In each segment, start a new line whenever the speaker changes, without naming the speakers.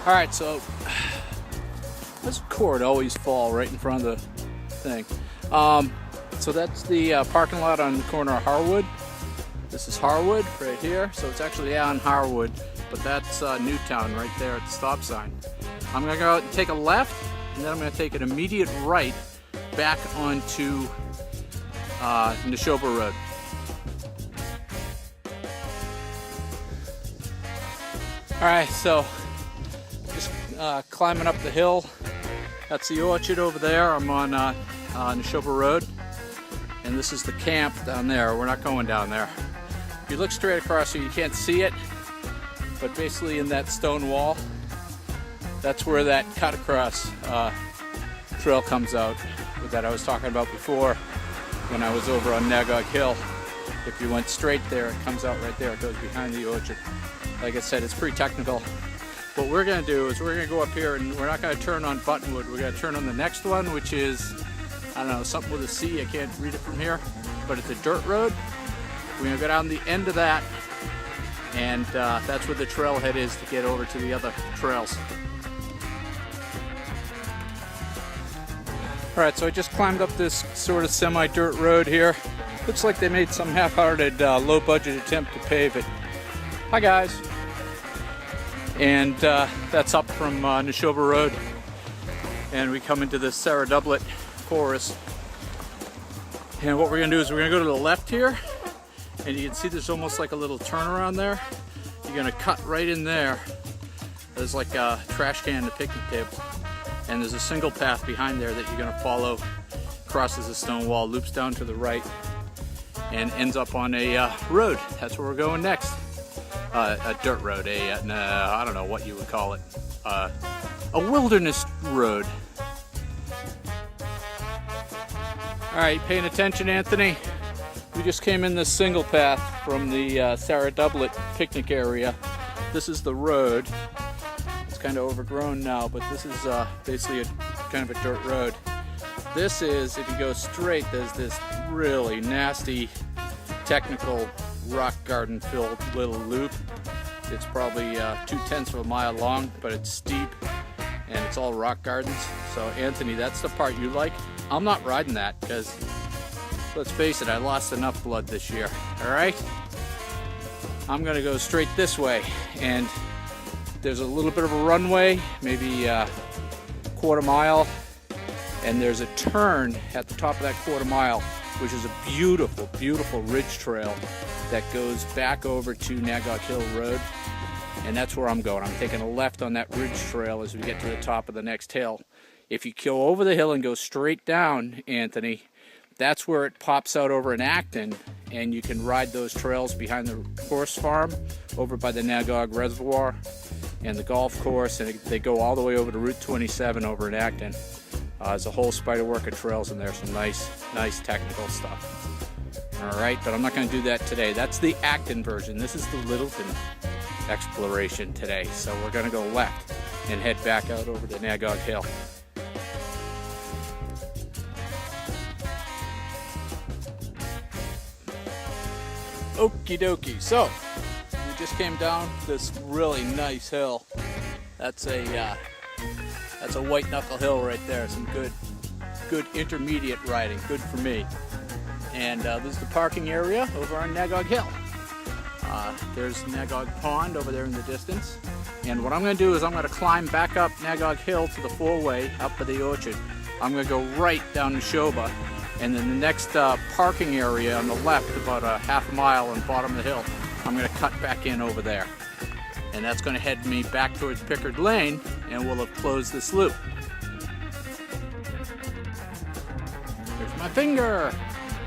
Alright, so this cord always fall right in front of the thing. So that's the parking lot on the corner of Harwood. This is Harwood right here. So it's actually on Harwood, but that's Newtown right there at the stop sign. I'm going to go out and take a left, and then I'm going to take an immediate right back onto Neshoba Road. Alright, so just climbing up the hill. That's the orchard over there. I'm on Neshoba Road, and this is the camp down there. We're not going down there. If you look straight across here, you can't see it, but basically in that stone wall, that's where that cut across trail comes out that I was talking about before when I was over on Nagog Hill. If you went straight there, it comes out right there. It goes behind the orchard. Like I said, it's pretty technical. What we're going to do is we're going to go up here, and we're not going to turn on Buttonwood. We're going to turn on the next one, which is, I don't know, something with a C. I can't read it from here, but it's a dirt road. We're going to go down the end of that, and that's where the trailhead is to get over to the other trails. Alright, so I just climbed up this sort of semi-dirt road here. Looks like they made some half-hearted, low-budget attempt to pave it. Hi guys! And that's up from Neshoba Road. And we come into the Sarah Doublet forest. And what we're going to do is we're going to go to the left here. And you can see there's almost like a little turnaround there. You're going to cut right in there. There's like a trash can and a picnic table. And there's a single path behind there that you're going to follow. Crosses a stone wall, loops down to the right, and ends up on a road. That's where we're going next. A dirt road, I don't know what you would call it. A wilderness road. Alright, paying attention, Anthony? We just came in this single path from the Sarah Doublet picnic area. This is the road. It's kind of overgrown now, but this is basically a kind of a dirt road. This is, if you go straight, there's this really nasty, technical, rock garden filled little loop. It's probably 2/10 of a mile long, but it's steep and it's all rock gardens. So Anthony, that's the part you like. I'm not riding that because, let's face it, I lost enough blood this year. Alright? I'm gonna go straight this way, and there's a little bit of a runway, maybe a quarter mile, and there's a turn at the top of that quarter mile, which is a beautiful, beautiful ridge trail that goes back over to Nagog Hill Road, and that's where I'm going. I'm taking a left on that ridge trail as we get to the top of the next hill. If you go over the hill and go straight down, Anthony, that's where it pops out over in Acton, and you can ride those trails behind the horse farm over by the Nagog Reservoir and the golf course, and they go all the way over to Route 27 over in Acton. There's a whole spiderwork of trails in there, some nice technical stuff. Alright, but I'm not going to do that today. That's the Acton version. This is the Littleton exploration today. So we're going to go left and head back out over to Nagog Hill. Okie dokie. So, we just came down this really nice hill. That's a white knuckle hill right there. Some good intermediate riding. Good for me. And this is the parking area over on Nagog Hill. There's Nagog Pond over there in the distance. And what I'm going to do is I'm going to climb back up Nagog Hill to the four-way up to the orchard. I'm going to go right down Neshoba. And then the next parking area on the left, about a half a mile on the bottom of the hill, I'm going to cut back in over there. And that's going to head me back towards Pickard Lane, and we'll have closed this loop. There's my finger!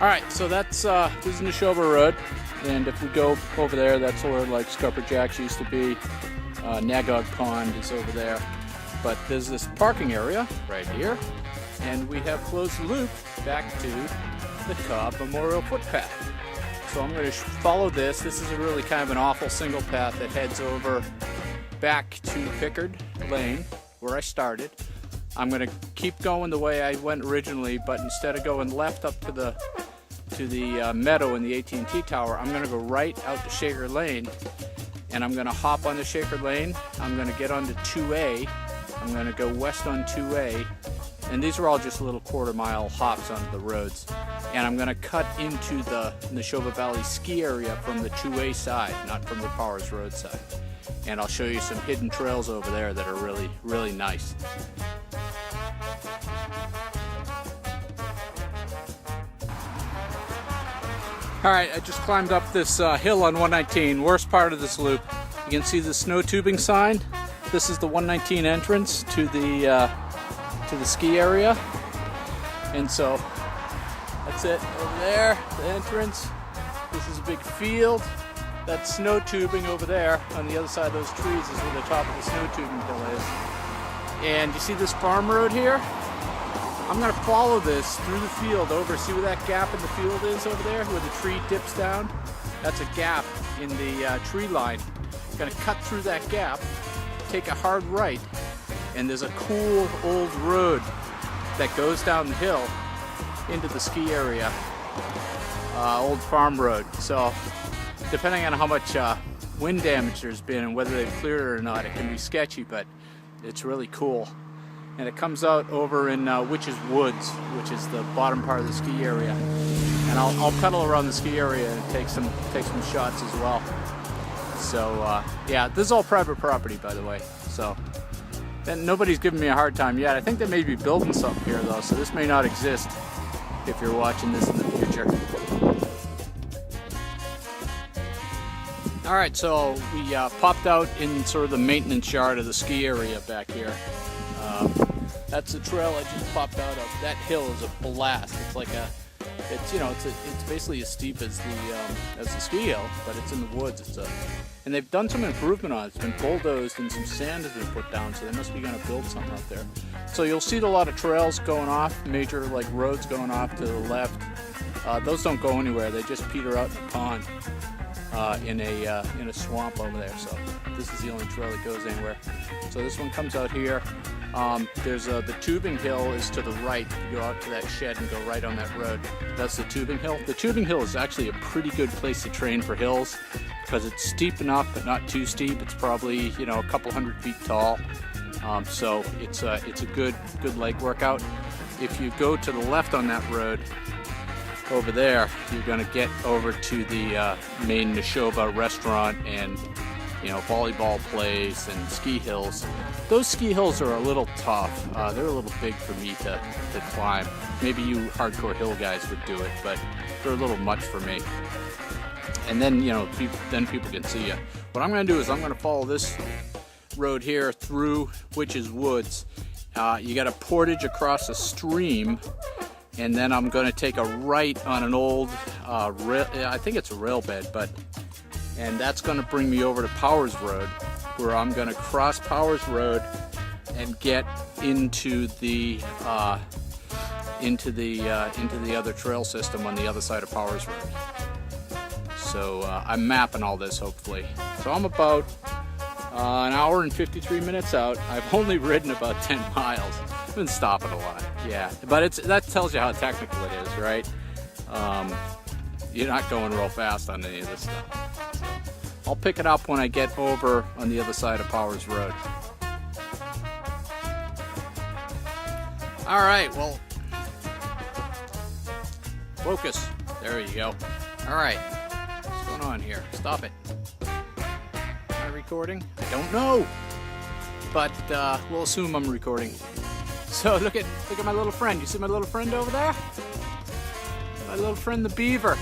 Alright, so that's this is Neshoba Road, and if we go over there, that's where like Scupper Jacks used to be. Nagog Pond is over there. But there's this parking area right here, and we have closed the loop back to the Cobb Memorial Footpath. So I'm going to follow this. This is a really kind of an awful single path that heads over back to Pickard Lane, where I started. I'm going to keep going the way I went originally, but instead of going left up to the meadow in the AT&T Tower, I'm going to go right out to Shaker Lane, and I'm going to hop onto Shaker Lane. I'm going to get onto 2A. I'm going to go west on 2A, and these are all just little quarter-mile hops onto the roads. And I'm going to cut into the Neshoba Valley ski area from the 2A side, not from the Powers Road side. And I'll show you some hidden trails over there that are really, really nice. Alright, I just climbed up this hill on 119, worst part of this loop. You can see the snow tubing sign. This is the 119 entrance to the ski area. And so, that's it over there, the entrance. This is a big field. That snow tubing over there on the other side of those trees is where the top of the snow tubing hill is. And you see this farm road here? I'm going to follow this through the field over. See where that gap in the field is over there, where the tree dips down? That's a gap in the tree line. I'm going to cut through that gap, take a hard right, and there's a cool old road that goes down the hill into the ski area. Old farm road. So depending on how much wind damage there's been and whether they've cleared it or not, it can be sketchy, but it's really cool. And it comes out over in Witch's Woods, which is the bottom part of the ski area. And I'll pedal around the ski area and take some shots as well. So yeah, this is all private property, by the way. So and nobody's giving me a hard time yet. I think they may be building something here though, so this may not exist if you're watching this in the future. All right, so we popped out in sort of the maintenance yard of the ski area back here. That's the trail I just popped out of. That hill is a blast. It's like it's basically as steep as the ski hill, but it's in the woods. And they've done some improvement on it. It's been bulldozed and some sand has been put down, so they must be going to build something up there. So you'll see a lot of trails going off, major like roads going off to the left. Those don't go anywhere. They just peter out in a pond. In a swamp over there, so this is the only trail that goes anywhere. So this one comes out here. There's the tubing hill is to the right. You go out to that shed and go right on that road. That's the tubing hill. The tubing hill is actually a pretty good place to train for hills because it's steep enough but not too steep. It's probably a couple 100 feet tall. So it's a good leg workout. If you go to the left on that road, over there, you're going to get over to the main Neshoba restaurant and volleyball place and ski hills. Those ski hills are a little tough. They're a little big for me to climb. Maybe you hardcore hill guys would do it, but they're a little much for me. And then people can see you. What I'm going to do is I'm going to follow this road here through Witch's Woods. You got a portage across a stream. And then I'm going to take a right on an old, I think it's a rail bed, and that's going to bring me over to Powers Road, where I'm going to cross Powers Road and get into the other trail system on the other side of Powers Road. So I'm mapping all this hopefully. So I'm about an hour and 53 minutes out. I've only ridden about 10 miles. I've been stopping a lot, yeah. But that tells you how technical it is, right? You're not going real fast on any of this stuff. So I'll pick it up when I get over on the other side of Powers Road. All right, well, focus. There you go. All right, what's going on here? Stop it. Am I recording? I don't know, but we'll assume I'm recording. So look at my little friend. You see my little friend over there? My little friend the beaver.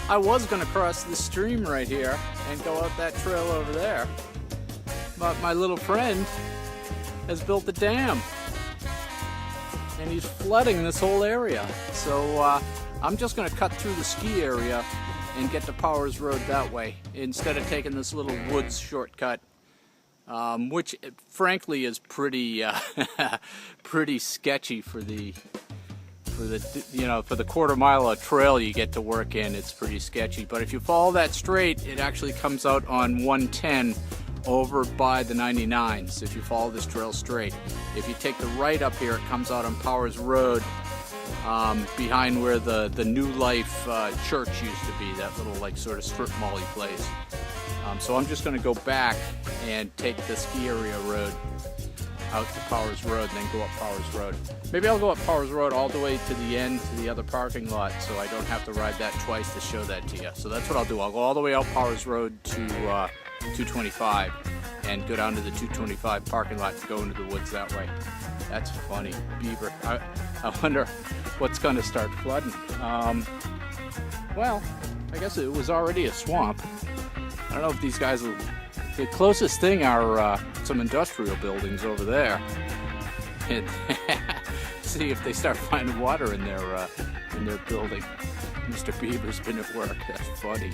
I was going to cross the stream right here and go out that trail over there, but my little friend has built a dam and he's flooding this whole area. So I'm just going to cut through the ski area and get to Powers Road that way instead of taking this little woods shortcut. Which frankly is pretty pretty sketchy for the quarter mile of trail you get to work in. It's pretty sketchy, but if you follow that straight, it actually comes out on 110 over by the 99s. If you follow this trail straight, if you take the right up here, it comes out on Powers Road, behind where the New Life church used to be, that little like sort of strip mall place. So I'm just going to go back and take the ski area road out to Powers Road and then go up Powers Road. Maybe I'll go up Powers Road all the way to the end to the other parking lot so I don't have to ride that twice to show that to you. So that's what I'll do. I'll go all the way out Powers Road to 225 and go down to the 225 parking lot to go into the woods that way. That's funny. Beaver. I wonder what's going to start flooding. Well, I guess it was already a swamp. I don't know if these guys will... The closest thing are some industrial buildings over there. And see if they start finding water in their building. Mr. Beaver's been at work. That's funny.